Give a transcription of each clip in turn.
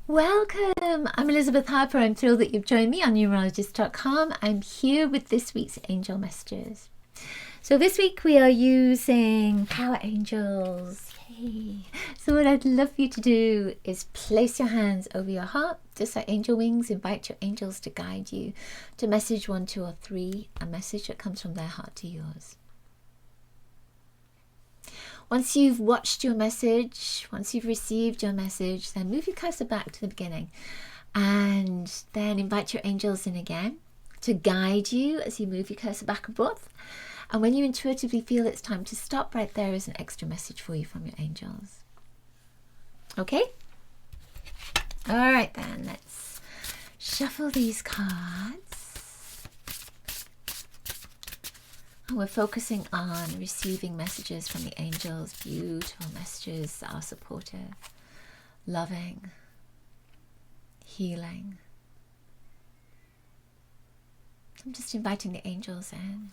Welcome! I'm Elizabeth Harper. I'm thrilled that you've joined me on numerologist.com. I'm here with this week's angel messages. So this week we are using power angels. Yay! So what I'd love for you to do is place your hands over your heart, just like angel wings. Invite your angels to guide you to message 1, 2, or 3, a message that comes from their heart to yours. Once you've watched your message, once you've received your message, then move your cursor back to the beginning and then invite your angels in again to guide you as you move your cursor back and forth. And when you intuitively feel it's time to stop, right there is an extra message for you from your angels. Okay? All right then, let's shuffle these cards. We're focusing on receiving messages from the angels, beautiful messages that are supportive, loving, healing. I'm just inviting the angels in.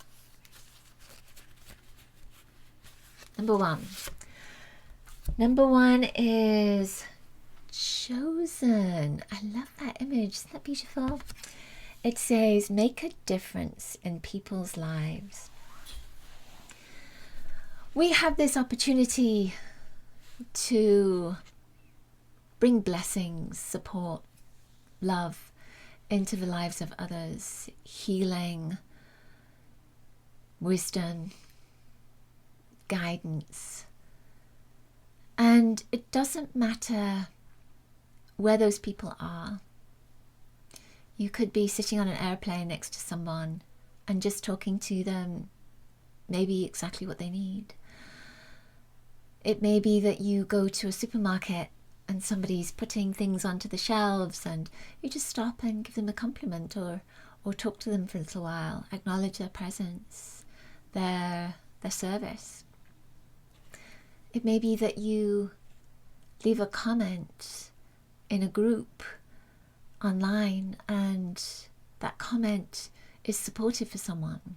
Number one is chosen. I love that image. Isn't that beautiful? It says, make a difference in people's lives. We have this opportunity to bring blessings, support, love into the lives of others, healing, wisdom, guidance. And it doesn't matter where those people are. You could be sitting on an airplane next to someone and just talking to them, maybe exactly what they need. It may be that you go to a supermarket and somebody's putting things onto the shelves and you just stop and give them a compliment or talk to them for a little while, acknowledge their presence, their service. It may be that you leave a comment in a group online and that comment is supportive for someone.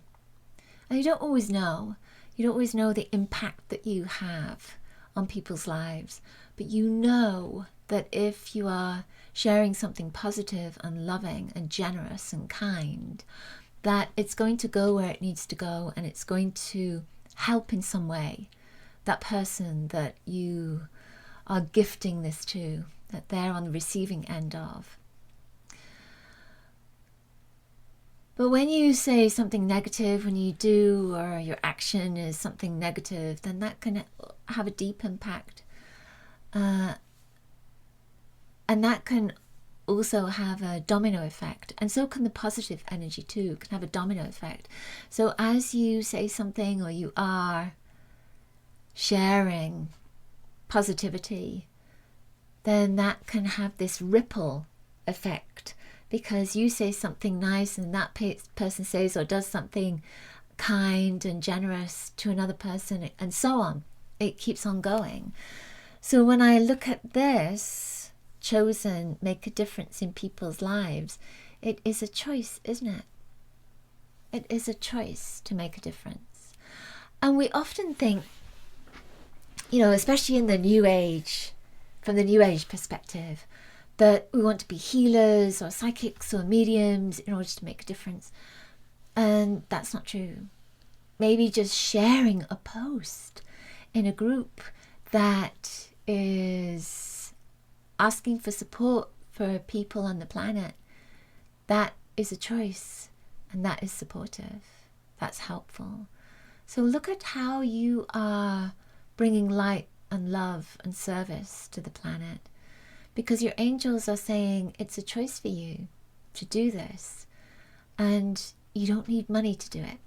And you don't always know. You don't always know the impact that you have on people's lives, but you know that if you are sharing something positive and loving and generous and kind, that it's going to go where it needs to go and it's going to help in some way that person that you are gifting this to, that they're on the receiving end of. But when you say something negative, when you do, or your action is something negative, then that can have a deep impact. And that can also have a domino effect. And so can the positive energy too, can have a domino effect. So as you say something or you are sharing positivity, then that can have this ripple effect. Because you say something nice and that person says or does something kind and generous to another person and so on. It keeps on going. So when I look at this, chosen, make a difference in people's lives, it is a choice, isn't it? It is a choice to make a difference. And we often think, especially in the New Age, from the New Age perspective, that we want to be healers or psychics or mediums in order to make a difference. And that's not true. Maybe just sharing a post in a group that is asking for support for people on the planet, that is a choice and that is supportive. That's helpful. So look at how you are bringing light and love and service to the planet. Because your angels are saying it's a choice for you to do this. And you don't need money to do it.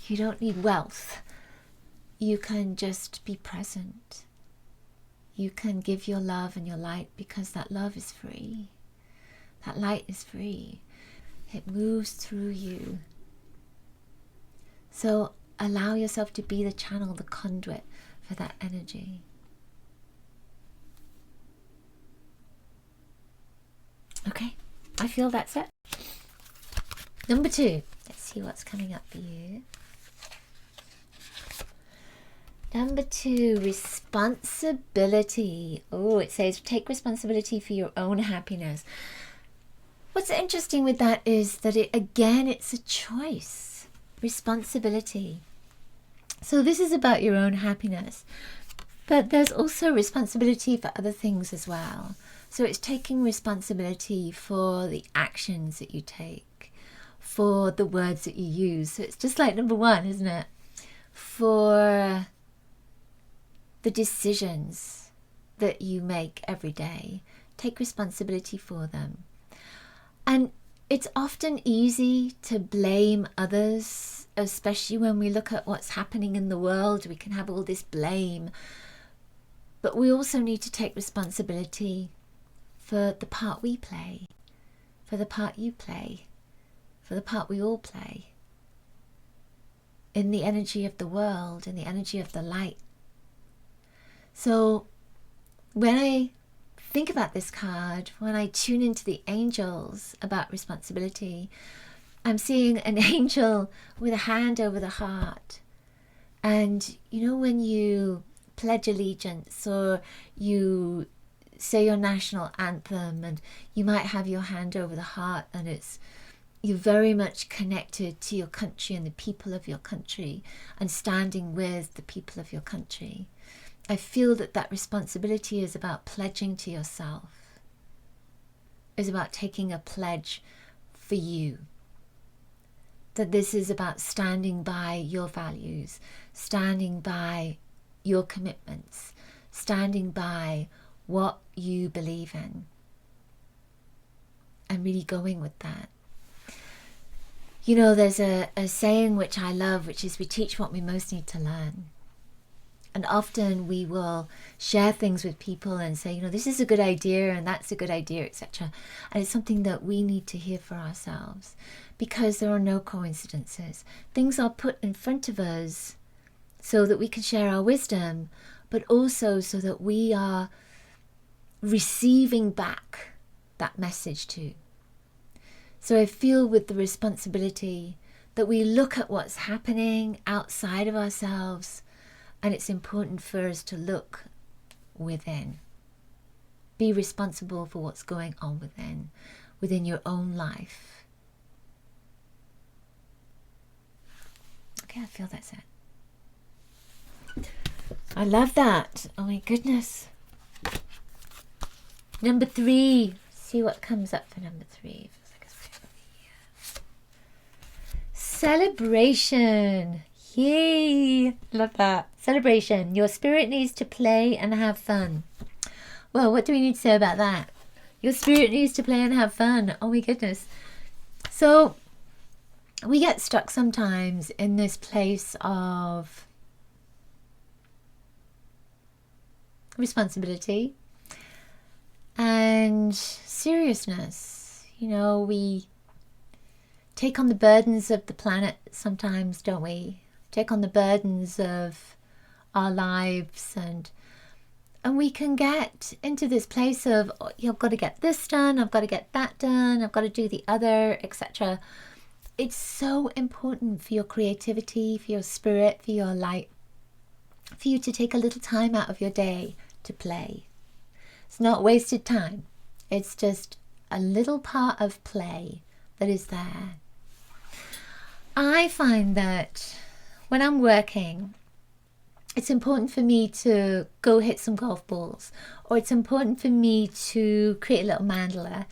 You don't need wealth. You can just be present. You can give your love and your light because that love is free. That light is free. It moves through you. So allow yourself to be the channel, the conduit for that energy. Okay, I feel that's it. Number 2, let's see what's coming up for you. Number 2, responsibility. Oh, it says take responsibility for your own happiness. What's interesting with that is that it's a choice. Responsibility. So this is about your own happiness. But there's also responsibility for other things as well. So it's taking responsibility for the actions that you take, for the words that you use. So it's just like number 1, isn't it? For the decisions that you make every day. Take responsibility for them. And it's often easy to blame others, especially when we look at what's happening in the world. We can have all this blame. But we also need to take responsibility for the part we play, for the part you play, for the part we all play in the energy of the world, in the energy of the light. So when I think about this card, when I tune into the angels about responsibility, I'm seeing an angel with a hand over the heart. And you know, when you pledge allegiance or you say your national anthem, and you might have your hand over the heart, and you're very much connected to your country and the people of your country and standing with the people of your country. I feel that responsibility is about pledging to yourself, is about taking a pledge for you. That this is about standing by your values, standing by your commitments, standing by what you believe in, and really going with that. You know, there's a saying which I love, which is we teach what we most need to learn. And often we will share things with people and say, you know, this is a good idea and that's a good idea, etc. And it's something that we need to hear for ourselves, because there are no coincidences. Things are put in front of us so that we can share our wisdom, but also so that we are receiving back that message too. So I feel with the responsibility that we look at what's happening outside of ourselves. And it's important for us to look within. Be responsible for what's going on within your own life. Okay, I feel that's it. I love that. Oh my goodness. Number 3. See what comes up for number 3. Feels like it's celebration. Yay! Love that. Celebration. Your spirit needs to play and have fun. Well, what do we need to say about that? Your spirit needs to play and have fun. Oh my goodness. So we get stuck sometimes in this place of responsibility and seriousness. You know, we take on the burdens of the planet sometimes, don't we? Take on the burdens of our lives, and we can get into this place of, oh, you've got to get this done, I've got to get that done, I've got to do the other, etc. It's so important for your creativity, for your spirit, for your light, for you to take a little time out of your day to play. It's not wasted time. It's just a little part of play that is there. I find that when I'm working, it's important for me to go hit some golf balls, or it's important for me to create a little mandala,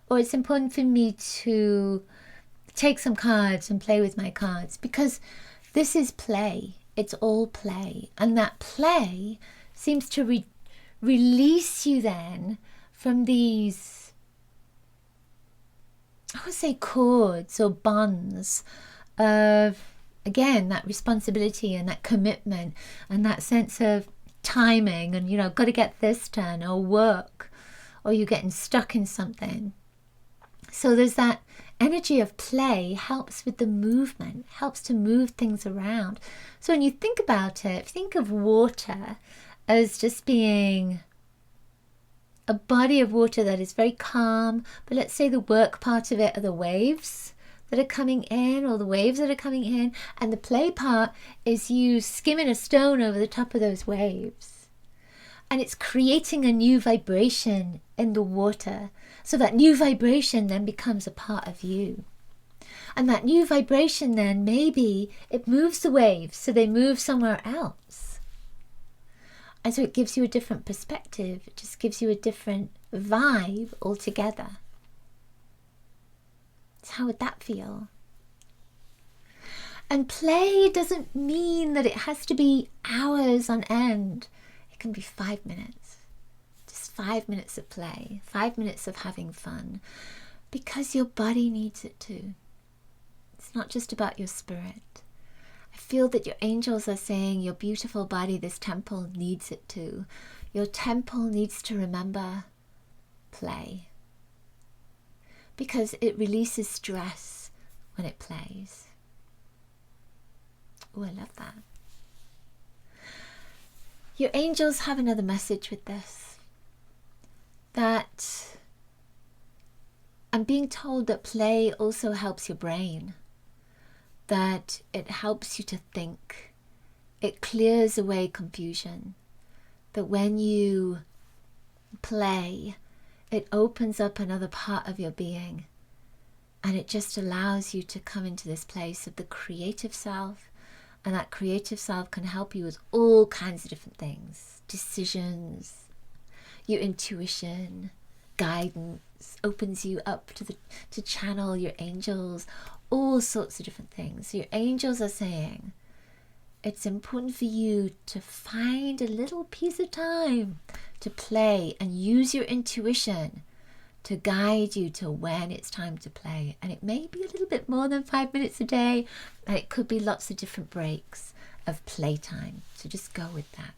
or it's important for me to take some cards and play with my cards, because this is play. It's all play. And that play seems to release you then from these, I would say, cords or bonds of, again, that responsibility and that commitment and that sense of timing and, you know, got to get this done, or work, or you're getting stuck in something. So there's that energy of play, helps with the movement, helps to move things around. So when you think about it, think of water as just being a body of water that is very calm, but let's say the work part of it are the waves that are coming in, or the waves that are coming in, and the play part is you skimming a stone over the top of those waves. And it's creating a new vibration in the water. So that new vibration then becomes a part of you. And that new vibration then, maybe it moves the waves so they move somewhere else. And so it gives you a different perspective. It just gives you a different vibe altogether. So how would that feel? And play doesn't mean that it has to be hours on end. It can be 5 minutes. Just 5 minutes of play. 5 minutes of having fun. Because your body needs it too. It's not just about your spirit. I feel that your angels are saying your beautiful body, this temple, needs it too. Your temple needs to remember play. Because it releases stress when it plays. Oh, I love that. Your angels have another message with this. That I'm being told that play also helps your brain. That it helps you to think. It clears away confusion. That when you play, it opens up another part of your being. And it just allows you to come into this place of the creative self. And that creative self can help you with all kinds of different things. Decisions, your intuition, guidance, opens you up to channel your angels, all sorts of different things. So your angels are saying it's important for you to find a little piece of time to play and use your intuition to guide you to when it's time to play. And it may be a little bit more than 5 minutes a day, and it could be lots of different breaks of playtime. So just go with that.